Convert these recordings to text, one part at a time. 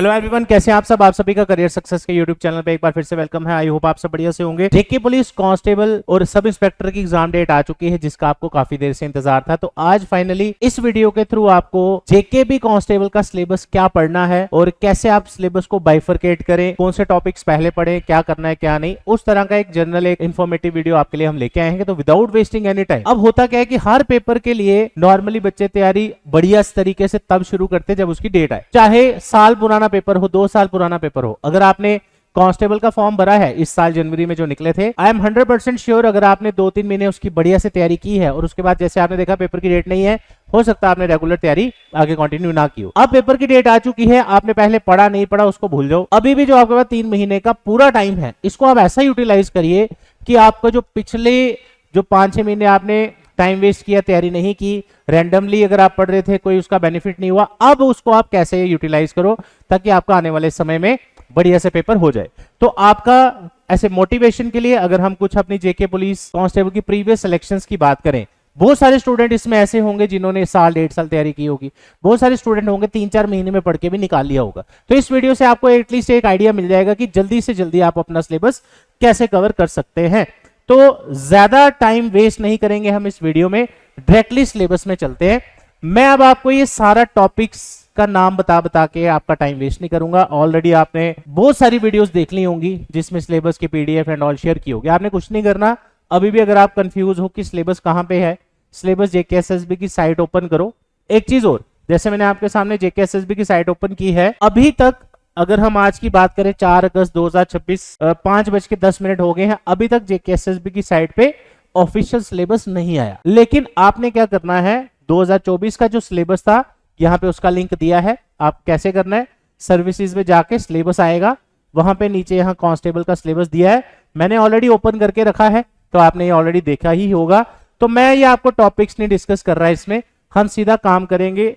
Hello everyone, कैसे हैं आप सब। आप सभी का करियर सक्सेस के यूट्यूब चैनल पे एक बार फिर से वेलकम है। आई होप आप सब बढ़िया से होंगे। जेके पुलिस कांस्टेबल और सब इंस्पेक्टर की एग्जाम डेट आ चुकी है, जिसका आपको काफी देर से इंतजार था। तो आज फाइनली इस वीडियो के थ्रू आपको जेके कांस्टेबल का सिलेबस क्या पढ़ना है और कैसे आप सिलेबस को बाइफरकेट करें, कौन से टॉपिक्स पहले पढ़े, क्या करना है क्या नहीं, उस तरह का एक जनरल एक इन्फॉर्मेटिव वीडियो आपके लिए हम लेके आए हैं। तो विदाउट वेस्टिंग एनी टाइम, अब होता क्या है कि हर पेपर के लिए नॉर्मली बच्चे तैयारी बढ़िया तरीके से तब शुरू करते जब उसकी डेट आए, चाहे साल पुराना पेपर हो, 2 साल पुराना पेपर हो। अगर आपने कांस्टेबल का फॉर्म भरा है इस साल जनवरी में जो निकले थे, आई एम 100% श्योर अगर आपने 2-3 महीने उसकी बढ़िया से तैयारी की है और उसके बाद जैसे आपने देखा पेपर की डेट नहीं है, हो सकता है आपने रेगुलर तैयारी आगे कंटिन्यू ना की हो। अब पेपर की डेट आ चुकी है, आपने पहले पढ़ा नहीं पढ़ा उसको भूल जाओ। अभी भी जो आपके पास 3 महीने का पूरा टाइम है, इसको आप ऐसा यूटिलाइज करिए कि आपका जो पिछले जो 5-6 महीने आपने टाइम वेस्ट किया, तैयारी नहीं की, रैंडमली अगर आप पढ़ रहे थे, कोई उसका बेनिफिट नहीं हुआ, अब उसको आप कैसे यूटिलाइज करो ताकि आपका आने वाले समय में बढ़िया से पेपर हो जाए। तो आपका ऐसे मोटिवेशन के लिए अगर हम कुछ अपनी जेके पुलिस कांस्टेबल की प्रीवियस सिलेक्शंस की बात करें, बहुत सारे स्टूडेंट इसमें ऐसे होंगे जिन्होंने साल 1.5 साल तैयारी की होगी, बहुत सारे स्टूडेंट होंगे 3-4 महीने में पढ़ के भी निकाल लिया होगा। तो इस वीडियो से आपको एटलीस्ट एक आइडिया मिल जाएगा कि जल्दी से जल्दी आप अपना सिलेबस कैसे कवर कर सकते हैं। तो ज्यादा टाइम वेस्ट नहीं करेंगे हम इस वीडियो में, डायरेक्टली सिलेबस में चलते हैं। मैं अब आपको ये सारा टॉपिक्स का नाम बता के आपका टाइम वेस्ट नहीं करूंगा। ऑलरेडी आपने बहुत सारी वीडियोस देख ली होंगी जिसमें सिलेबस की पीडीएफ एंड ऑल शेयर की होगी। आपने कुछ नहीं करना। अभी भी अगर आप कंफ्यूज हो कि सिलेबस कहां पे है, सिलेबस जेकेएसएसबी की साइट ओपन करो। एक चीज और, जैसे मैंने आपके सामने जेकेएसएसबी की साइट ओपन की है, अभी तक अगर हम आज की बात करें 4 अगस्त 2026 5:10 हो गए हैं, अभी तक जेकेएसएसबी की साइट पे ऑफिशियल सिलेबस नहीं आया। लेकिन आपने क्या करना है, 2024 का जो सिलेबस था यहां पे उसका लिंक दिया है। आप कैसे करना है, सर्विसेज में जाके सिलेबस आएगा, वहां पे नीचे यहां कांस्टेबल का सिलेबस दिया है, मैंने ऑलरेडी ओपन करके रखा है, तो आपने ये ऑलरेडी देखा ही होगा। तो मैं ये आपको टॉपिक्स नहीं डिस्कस कर रहा है, इसमें हम सीधा काम करेंगे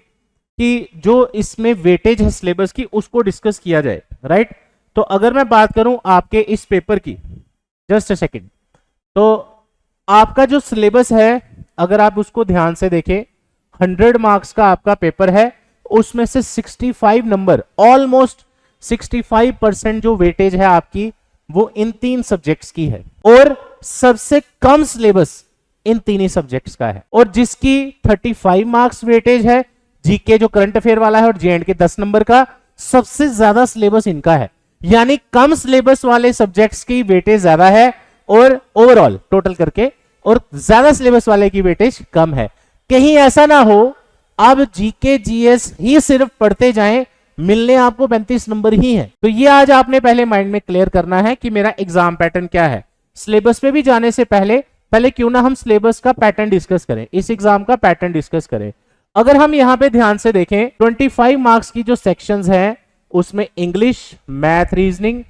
कि जो इसमें वेटेज है सिलेबस की उसको डिस्कस किया जाए, राइट। तो अगर मैं बात करूं आपके इस पेपर की, जस्ट अ सेकंड, तो आपका जो सिलेबस है अगर आप उसको ध्यान से देखें, 100 मार्क्स का आपका पेपर है, उसमें से 65 नंबर, ऑलमोस्ट 65% जो वेटेज है आपकी वो इन 3 सब्जेक्ट्स की है, और सबसे कम सिलेबस इन 3 ही सब्जेक्ट्स का है। और जिसकी 35 मार्क्स वेटेज है, जीके जो करंट अफेयर वाला है, और जेएंडके 10 नंबर का, सबसे ज्यादा सिलेबस इनका है। यानी कम सिलेबस वाले सब्जेक्ट्स की वेटेज ज्यादा है और ओवरऑल टोटल करके, और ज्यादा सिलेबस वाले की वेटेज कम है। कहीं ऐसा ना हो अब जीके जीएस ही सिर्फ पढ़ते जाएं, मिलने आपको 35 नंबर ही हैं। तो ये आज आपने पहले माइंड में क्लियर करना है कि मेरा एग्जाम पैटर्न क्या है। सिलेबस पे भी जाने से पहले क्यों ना हम सिलेबस का पैटर्न डिस्कस करें, इस एग्जाम का पैटर्न डिस्कस करें। अगर हम यहां पे ध्यान से देखें, 25 मार्क्स की जो सेक्शंस हैं उसमें इंग्लिश, मैथ, रीजनिंग,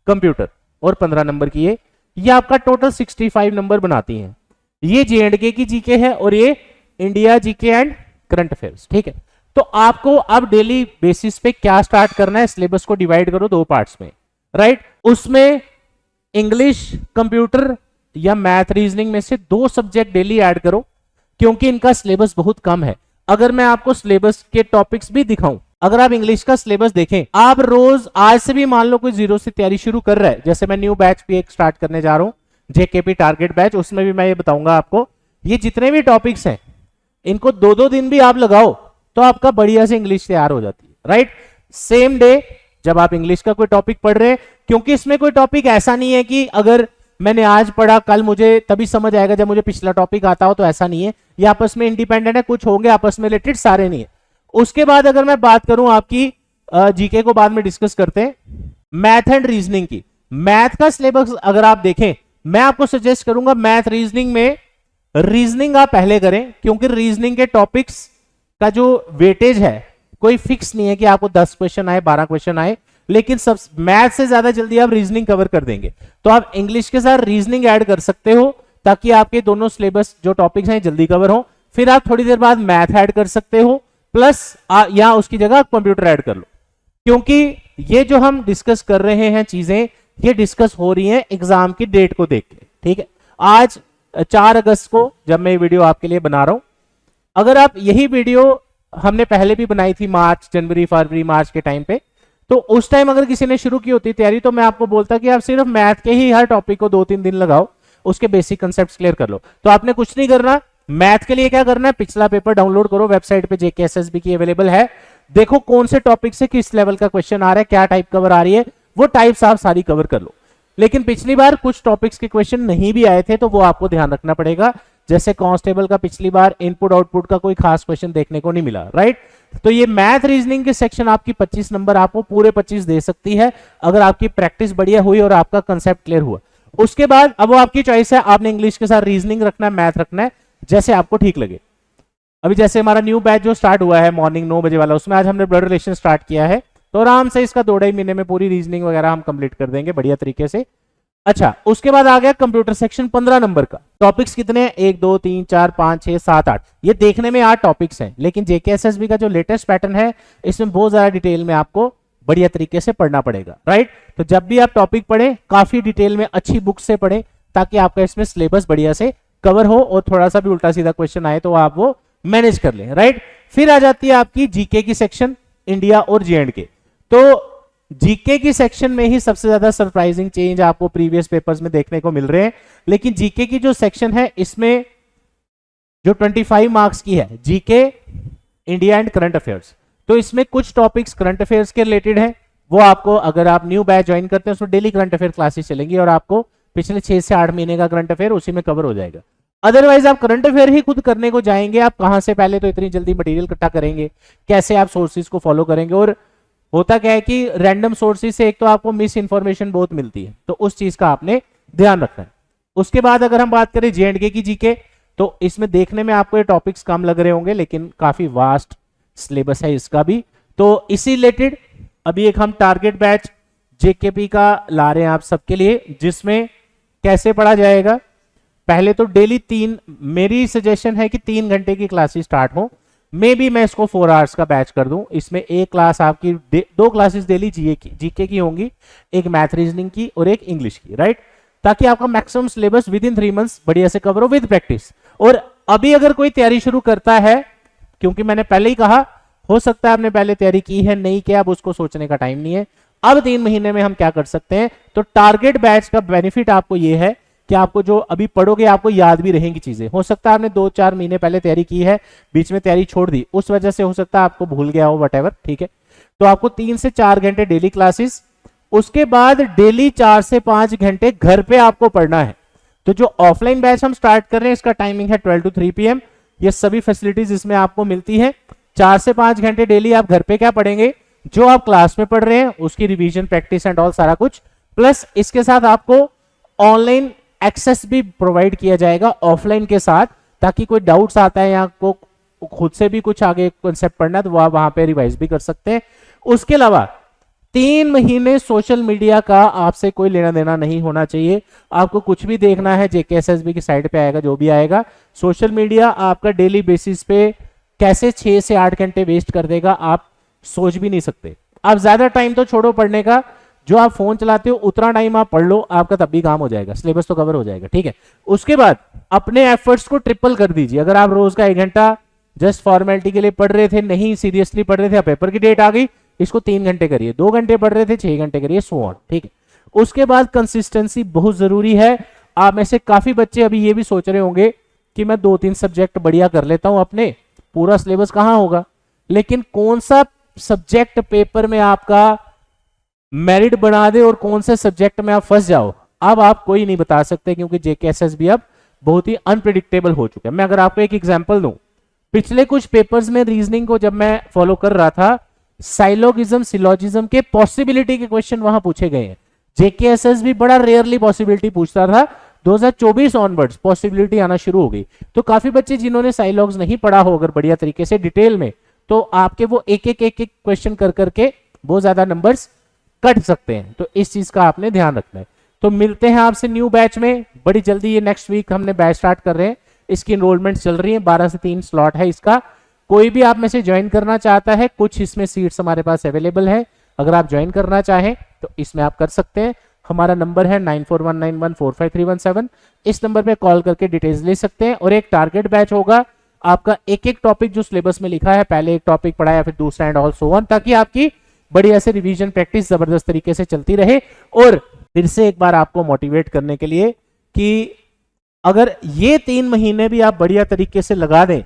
कंप्यूटर और 15 नंबर की ये आपका टोटल 65 नंबर बनाती हैं। ये जेएंडके की जीके है और ये India GK and current affairs, ठीक है। तो आपको अब डेली बेसिस पे क्या स्टार्ट करना है, सिलेबस को डिवाइड करो 2 पार्ट्स में, राइट। उसमें इंग्लिश, कंप्यूटर या मैथ, रीजनिंग में से 2 सब्जेक्ट डेली ऐड करो, क्योंकि इनका सिलेबस बहुत कम है। अगर मैं आपको सिलेबस के टॉपिक्स भी दिखाऊं, अगर आप इंग्लिश का सिलेबस देखें, आप रोज आज से भी मान लो कोई 0 से तैयारी शुरू कर रहा है, जैसे मैं न्यू बैच भी एक स्टार्ट करने जा रहा हूं, जेकेपी टारगेट बैच, उसमें भी मैं ये बताऊंगा आपको, ये जितने भी टॉपिक्स हैं इनको 2-2 दिन भी आप लगाओ तो आपका बढ़िया से इंग्लिश तैयार हो जाती है, राइट। सेम डे जब आप इंग्लिश का कोई टॉपिक पढ़ रहे हैं, क्योंकि इसमें कोई टॉपिक ऐसा नहीं है कि अगर मैंने आज पढ़ा कल मुझे तभी समझ आएगा जब मुझे पिछला टॉपिक आता हो, तो ऐसा नहीं है। ये आपस में इंडिपेंडेंट है, कुछ होंगे आपस में रिलेटेड, सारे नहीं है। उसके बाद अगर मैं बात करूं आपकी जीके को बाद में डिस्कस करते हैं, मैथ एंड रीजनिंग की। मैथ का सिलेबस अगर आप देखें, मैं आपको सजेस्ट करूंगा मैथ रीजनिंग में रीजनिंग आप पहले करें, क्योंकि रीजनिंग के टॉपिक्स का जो वेटेज है कोई फिक्स नहीं है कि आपको 10 क्वेश्चन आए, 12 क्वेश्चन आए, लेकिन सब मैथ से ज्यादा जल्दी आप रीजनिंग कवर कर देंगे। तो आप इंग्लिश के साथ रीजनिंग ऐड कर सकते हो ताकि आपके दोनों सिलेबस जो टॉपिक्स हैं जल्दी कवर हो। फिर आप थोड़ी देर बाद मैथ ऐड कर सकते हो, प्लस या उसकी जगह कंप्यूटर ऐड कर लो, क्योंकि ये जो हम डिस्कस कर रहे हैं चीजें, ये डिस्कस हो रही हैं एग्जाम की डेट को देख के, ठीक है। आज 4 अगस्त को जब मैं ये वीडियो आपके लिए बना रहा हूं, अगर आप यही वीडियो हमने पहले भी बनाई थी मार्च, जनवरी, फरवरी, मार्च के टाइम पे, तो उस टाइम अगर किसी ने शुरू की होती तैयारी तो मैं आपको बोलता कि आप सिर्फ मैथ के ही हर टॉपिक को 2-3 दिन लगाओ, उसके बेसिक कंसेप्ट क्लियर कर लो। तो आपने कुछ नहीं करना, मैथ के लिए क्या करना है, पिछला पेपर डाउनलोड करो, वेबसाइट पे जेकेएसएसबी की अवेलेबल है, देखो कौन से टॉपिक से किस लेवल का क्वेश्चन आ रहा है, क्या टाइप कवर आ रही है, वो टाइप्स आप सारी कवर कर लो। लेकिन पिछली बार कुछ टॉपिक्स के क्वेश्चन नहीं भी आए थे तो वो आपको ध्यान रखना पड़ेगा। जैसे कांस्टेबल का पिछली बार इनपुट आउटपुट का कोई खास क्वेश्चन देखने को नहीं मिला, राइट। तो ये मैथ रीजनिंग के सेक्शन आपकी 25 नंबर आपको पूरे 25 दे सकती है अगर आपकी प्रैक्टिस बढ़िया हुई और आपका कंसेप्ट क्लियर हुआ। उसके बाद अब वो आपकी चॉइस है, आपने इंग्लिश के साथ रीजनिंग रखना है, मैथ रखना है, जैसे आपको ठीक लगे। अभी जैसे हमारा न्यू बैच जो स्टार्ट हुआ है मॉर्निंग 9 बजे वाला, उसमें आज हमने ब्लड रिलेशन स्टार्ट किया है, तो आराम से इसका 2-2.5 महीने में पूरी रीजनिंग वगैरह हम कंप्लीट कर देंगे बढ़िया तरीके से। अच्छा, उसके बाद आ गया कंप्यूटर सेक्शन 15 नंबर का। टॉपिक्स कितने हैं, 1 2 3 4 5 6 7 8, ये देखने में 8 टॉपिक्स हैं, लेकिन जेकेएसएसबी का जो लेटेस्ट पैटर्न है इसमें बहुत ज्यादा डिटेल में आपको बढ़िया तरीके से पढ़ना पड़ेगा, राइट। तो जब भी आप टॉपिक पढ़े काफी डिटेल में अच्छी बुक से पढ़े ताकि आपका इसमें सिलेबस बढ़िया से कवर हो और थोड़ा सा भी उल्टा सीधा क्वेश्चन आए तो आप वो मैनेज कर लें, राइट। फिर आ जाती है आपकी जीके की सेक्शन, इंडिया और जेएंडके। तो जीके की सेक्शन में ही सबसे ज्यादा सरप्राइजिंग चेंज आपको प्रीवियस पेपर्स में देखने को मिल रहे हैं। लेकिन जीके की जो सेक्शन है इसमें जो 25 मार्क्स की है, GK, India and current affairs, तो इसमें कुछ टॉपिक्स करंट अफेयर्स के रिलेटेड है, वो आपको अगर आप न्यू बैच ज्वाइन करते हैं उसमें डेली करंट अफेयर क्लासेस चलेंगी और आपको पिछले 6 से 8 महीने का करंट अफेयर उसी में कवर हो जाएगा। अदरवाइज आप करंट अफेयर ही खुद करने को जाएंगे, आप कहां से पहले तो इतनी जल्दी मटेरियल इकट्ठा करेंगे, कैसे आप सोर्सेज को फॉलो करेंगे, और होता क्या है कि रैंडम सोर्सेज से एक तो आपको मिस इन्फॉर्मेशन बहुत मिलती है, तो उस चीज का आपने ध्यान रखना है। उसके बाद अगर हम बात करें जेएंडके की जीके, तो इसमें देखने में आपको ये टॉपिक्स कम लग रहे होंगे लेकिन काफी वास्ट सिलेबस है इसका भी। तो इसी रिलेटेड अभी एक हम टारगेट बैच जेकेपी का ला रहे हैं आप सबके लिए, जिसमें कैसे पढ़ा जाएगा। पहले तो डेली मेरी सजेशन है कि 3 घंटे की क्लासेस स्टार्ट हो, मे बी मैं इसको 4 आवर्स का बैच कर दूं। इसमें एक क्लास आपकी 2 क्लासेस डेली जीके की होंगी, एक मैथ रीजनिंग की और एक इंग्लिश की, राइट, ताकि आपका maximum syllabus with in 3 months बढ़िया से कवर हो विद प्रैक्टिस। और अभी अगर कोई तैयारी शुरू करता है, क्योंकि मैंने पहले ही कहा हो सकता है आपने पहले तैयारी की है नहीं किया, अब उसको सोचने का टाइम नहीं है। अब 3 महीने में हम क्या कर सकते हैं, तो टारगेट बैच का बेनिफिट आपको यह है कि आपको जो अभी पढ़ोगे आपको याद भी रहेंगी चीजें। हो सकता है आपने 2-4 महीने पहले तैयारी की है, बीच में तैयारी छोड़ दी, उस वजह से हो सकता है आपको भूल गया हो, वटेवर, ठीक है। तो आपको 3 से 4 घंटे डेली क्लासेस, उसके बाद डेली 4 से 5 घंटे घर पे आपको पढ़ना है। तो जो ऑफलाइन बैच हम स्टार्ट कर रहे हैं इसका टाइमिंग है 12 to 3 PM। ये सभी फैसिलिटीज इसमें आपको मिलती है। 4 से 5 घंटे डेली आप घर पे क्या पढ़ेंगे, जो आप क्लास में पढ़ रहे हैं उसकी रिवीजन, प्रैक्टिस एंड ऑल सारा कुछ, प्लस इसके साथ आपको ऑनलाइन एक्सेस भी प्रोवाइड किया जाएगा ऑफलाइन के साथ, ताकि कोई डाउट्स आता है या आपको खुद से भी कुछ आगे कॉन्सेप्ट पढ़ना है तो आप वहां पे रिवाइज भी कर सकते हैं। उसके अलावा 3 महीने सोशल मीडिया का आपसे कोई लेना देना नहीं होना चाहिए। आपको कुछ भी देखना है जेकेएसएसबी की साइट पे आएगा, जो भी आएगा। सोशल मीडिया आपका डेली बेसिस पे कैसे 6 से 8 घंटे वेस्ट कर देगा आप सोच भी नहीं सकते। आप ज्यादा टाइम तो छोड़ो पढ़ने का, जो आप फोन चलाते हो उतना टाइम आप पढ़ लो, आपका तब भी काम हो जाएगा, सिलेबस तो कवर हो जाएगा, ठीक है। उसके बाद अपने एफर्ट्स को ट्रिपल कर दीजिए। अगर आप रोज का 1 घंटा जस्ट फॉर्मेलिटी के लिए पढ़ रहे थे, नहीं सीरियसली पढ़ रहे थे, पेपर की डेट आ गई, इसको 3 घंटे करिए। 2 घंटे पढ़ रहे थे 6 घंटे करिए, सो ऑन, ठीक है। उसके बाद कंसिस्टेंसी बहुत जरूरी है। आप में से काफी बच्चे अभी ये भी सोच रहे होंगे कि मैं 2-3 सब्जेक्ट बढ़िया कर लेता हूं, अपने पूरा सिलेबस कहां होगा। लेकिन कौन सा सब्जेक्ट पेपर में आपका मेरिट बना दे और कौन से सब्जेक्ट में आप फंस जाओ, अब आप कोई नहीं बता सकते, क्योंकि जेकेएसएसबी अब बहुत ही अनप्रिडिक्टेबल हो चुका है। मैं अगर आपको एक एग्जांपल दूं, पिछले कुछ पेपर्स में रीजनिंग को जब मैं फॉलो कर रहा था, साइलोगिज्म, सिलोजिज्म के पॉसिबिलिटी के क्वेश्चन वहां पूछे गए हैं। जेकेएसएसबी बड़ा रेयरली पॉसिबिलिटी पूछता था, 2024 ऑनवर्ड्स पॉसिबिलिटी आना शुरू हो गई। तो काफी बच्चे जिन्होंने साइलॉग्स नहीं पढ़ा हो अगर बढ़िया तरीके से डिटेल में, तो आपके वो एक एक क्वेश्चन कर करके बहुत ज्यादा नंबर्स कट सकते हैं। तो इस चीज का आपने ध्यान रखना है। तो मिलते हैं आपसे न्यू बैच में बड़ी जल्दी। ये नेक्स्ट वीक हमने बैच स्टार्ट कर रहे हैं, इसकी एनरोलमेंट चल रही है, 12 से 3 स्लॉट है इसका। कोई भी आप में से ज्वाइन करना चाहता है, कुछ इसमें सीट्स हमारे पास अवेलेबल है, अगर आप ज्वाइन करना चाहें तो इसमें आप कर सकते हैं। हमारा नंबर है 9419145317। इस नंबर पे कॉल करके डिटेल्स ले सकते हैं। और एक टारगेट बैच होगा आपका, एक एक टॉपिक जो सिलेबस में लिखा है, पहले एक टॉपिक पढ़ाया फिर दूसरा एंड ऑल सो ऑन, ताकि आपकी बढ़िया से रिवीजन प्रैक्टिस जबरदस्त तरीके से चलती रहे। और फिर से एक बार आपको मोटिवेट करने के लिए कि अगर ये 3 महीने भी आप बढ़िया तरीके से लगा दें,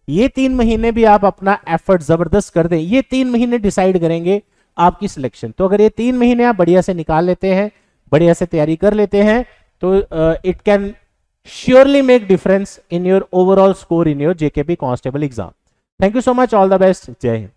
ये 3 महीने भी आप अपना एफर्ट जबरदस्त कर दें, ये 3 महीने डिसाइड करेंगे आपकी सिलेक्शन। तो अगर ये 3 महीने आप बढ़िया से निकाल लेते हैं, बढ़िया से तैयारी कर लेते हैं, तो it can surely make difference in your overall score in your JKP constable exam. Thank you so much, all the best, जय हिंद।